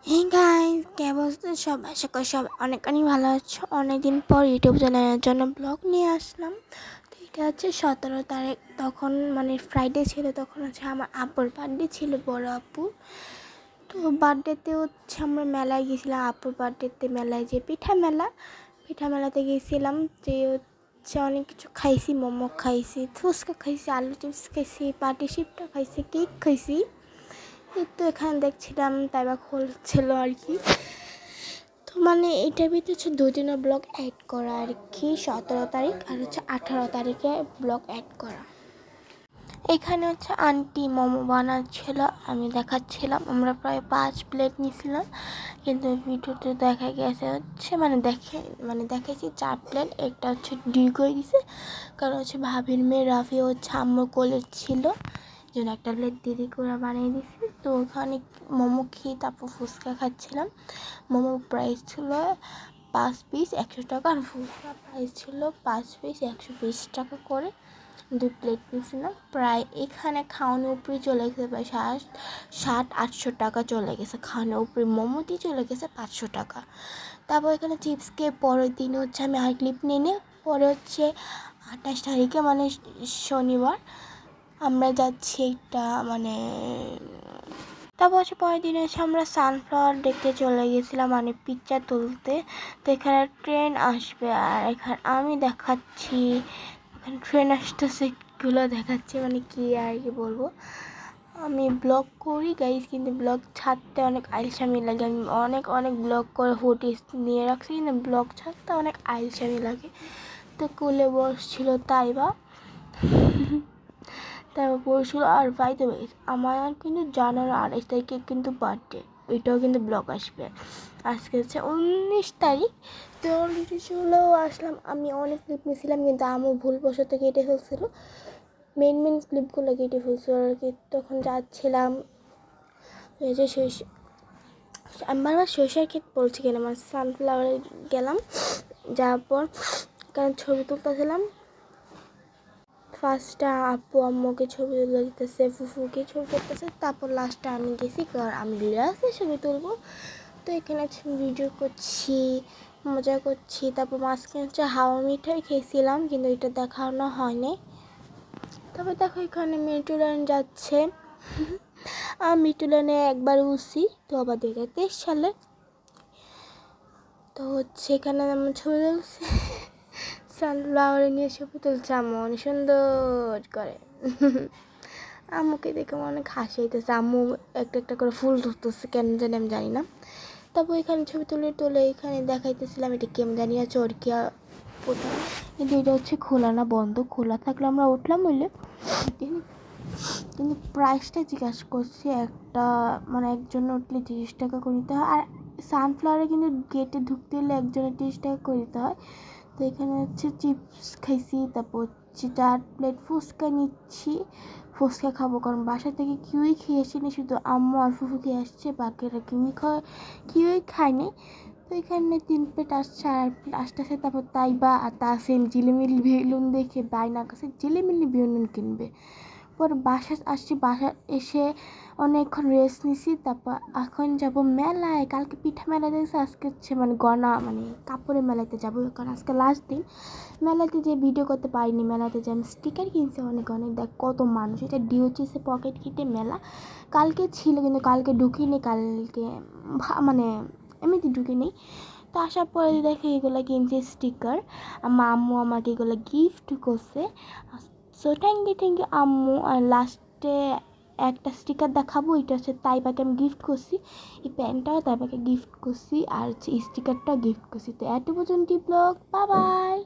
Hey guys, কেমন আছো সবাই? আশা করি সবাই অনেক অনেক ভালো আছো। অনেকদিন পর ইউটিউব চ্যানেলের জন্য ব্লগ নিয়ে আসলাম। তো এটা হচ্ছে 17 তারিখ, তখন মানে ফ্রাইডে ছিল। তখন হচ্ছে আমার আপুর বার্থডে ছিল, বড় আপু। তো বার্থডেতে হচ্ছে আমরা মেলায় গেছিলাম। আপুর বার্থডেতে মেলায়, যে পিঠা মেলাতে গেছিলাম। যে হচ্ছে অনেক কিছু খাইছি, মোমো খাইছি, ফুচকা খাইছি, আলু চিপস খাইছি, পাটি সিপটা খাইছি, কেক খাইছি। এই তো এখানে দেখছিলাম তাইবা খুলছিল আর কি। তো মানে এটার ভিতরে হচ্ছে 2 দিনের ব্লগ অ্যাড করা আর কি, 17 তারিখ আর হচ্ছে 18 তারিখে ব্লগ অ্যাড করা। এখানে হচ্ছে আন্টি মোমো বানাচ্ছিল, আমি দেখাচ্ছিলাম। আমরা প্রায় 5 প্লেট নিয়েছিলাম, কিন্তু ভিডিওতে দেখা গেছে হচ্ছে দেখেছি 4 প্লেট। একটা হচ্ছে ডিউ করে দিছে, কারণ হচ্ছে ভাবির মেয়ে রাফি হচ্ছে আম্মুর কোলে ছিল, জন্য একটা প্লেট দিদি করে বানিয়ে দিছি। তো ওখানে মোমো খেয়ে তারপর ফুচকা খাচ্ছিলাম। মোমো প্রাইস ছিল 5 পিস 100 টাকা, আর ফুচকা প্রাইস ছিল 5 পিস 120 টাকা করে। 2 প্লেট নিয়েছিলাম। প্রায় এখানে খাওয়ানোর উপরে চলে গেছে প্রায় 700-800 টাকা চলে গেছে। খাওয়ানোর উপরে মোমো দিয়ে চলে গেছে 500 টাকা। তারপর এখানে চিপসকে পরের দিন হচ্ছে আমি আর ক্লিপ নিয়ে পরে হচ্ছে 28 তারিখে মানে শনিবার আমরা যাচ্ছি একটা তারপর হচ্ছে পরের দিন এসে আমরা সানফ্লাওয়ার দেখতে চলে গেছিলাম, মানে পিকচার তুলতে। তো এখানে ট্রেন আসবে, আর এখানে আমি দেখাচ্ছি এখানে ট্রেন আসতেছে, এগুলো দেখাচ্ছি, মানে কি আর কি বলবো। আমি ব্লগ করি গাইজ, কিন্তু ব্লগ ছাড়তে অনেক আলসামি লাগে। আমি অনেক ব্লগ করে ফুটেজ নিয়ে রাখছি, কিন্তু ব্লগ ছাড়তে অনেক আলসামি লাগে। তো কোলে বসছিল তাইবা, তারপর পড়ছিল। আর বাইতে আমার কিন্তু জানুয়ারি 28 তারিখে কিন্তু বার্থডে, ওইটাও কিন্তু ব্লগ আসবে। আজকে হচ্ছে 19 তারিখ। তো অলরেডি চলেও আসলাম। আমি অনেক ক্লিপ নিয়েছিলাম, কিন্তু আমি ভুলবশত কেটে ফেলছিল, মেন ক্লিপগুলো কেটে ফেলছিল আর কি। তখন যাচ্ছিলাম এই যে আমি বারবার সরিষার ক্ষেত বলছি কেন, আমার সানফ্লাওয়ারে গেলাম। যাওয়ার পর কারণ ছবি তুলতেছিলাম, ফার্স্টটা আপু আম্মুকে ছবি তুলে দিতেছে, ফুফুকে ছবি তুলতেছে, তারপর লাস্টে আমি গেছি, কারণ আমি রিলাসে ছবি তুলবো। তো এখানে ভিডিও করছি, মজা করছি। তারপর মাঝখানে হচ্ছে হাওয়া মিঠাই খেয়েছিলাম, কিন্তু এটা দেখানো হয়নি। তারপর দেখো এখানে মেট্রো লাইন যাচ্ছে। আমি মেট্রো লাইনে একবার উঠছি, তো আবার 2023 সালে। তো হচ্ছে এখানে আমার ছবি তুলছে, সানফ্লাওয়ারে নিয়ে ছবি তুলছে আম্মু অনেক সুন্দর করে। আম্মুকে দেখে অনেক হাসি হইতেছে। আম্মু একটা করে ফুল ধরতেছে, কেন জানি আমি জানি না। তারপর এখানে ছবি তুলে এখানে দেখাইতেছিলাম এটা কেমন জানি চরকিয়া কোথাও, কিন্তু এটা হচ্ছে খোলা না, বন্ধ। খোলা থাকলে আমরা উঠলাম হইলে, কিন্তু প্রাইসটা জিজ্ঞাসা করছি। একটা একজন উঠলে 30 টাকা করে দিতে হয়, আর সানফ্লাওয়ারে কিন্তু গেটে ঢুকতে হলে একজনের 30 টাকা করে দিতে হয়। তো এখানে হচ্ছে চিপস খাইছি, তারপর হচ্ছে 4 প্লেট ফুচকা নিচ্ছি। ফুচকা খাবো, কারণ বাসা থেকে কেউই খেয়ে আসেনি, শুধু আম্মু আর ফুফু খেয়ে আসছে, বাকিরা কেউই খায়নি। তো এখানে 3 প্লেট আসছে, আর আসতেছে। তারপর তাইবা আর তাসিম জিলিমিলি বেলুন দেখে বাইনা কাছে জিলিমিলি বেলুন কিনবে। পরে বাসা এসে অনেকক্ষণ রেস্ট নিছি। তারপর এখন যাব মেলায়। কালকে পিঠা মেলা দেখছি, আজকে হচ্ছে গনা কাপড়ের মেলাতে যাবো, কারণ আজকে লাস্ট দিন। মেলাতে যে ভিডিও করতে পারিনি, মেলাতে যে আমি স্টিকার কিনছি অনেক দেখ কত মানুষ। এটা ডিওচিসে পকেট কেটে মেলা কালকে ছিল, কিন্তু কালকে ঢুকিনি। কালকে এমনিতে ঢুকিনি। তো আসার পরে দেখে এগুলো কিনছি স্টিকার। আমার আম্মু আমাকে এগুলো গিফট করছে। সো থ্যাংক ইউ আম্মু। আর লাস্টে একটা স্টিকার দেখাবো, এটা হচ্ছে তাইবাকে আমি গিফট করছি। এই প্যান্টটাও তাইবাকে গিফট করছি, আর হচ্ছে স্টিকারটাও গিফট করছি। তো এত পর্যন্ত ব্লগ, বাই বাই।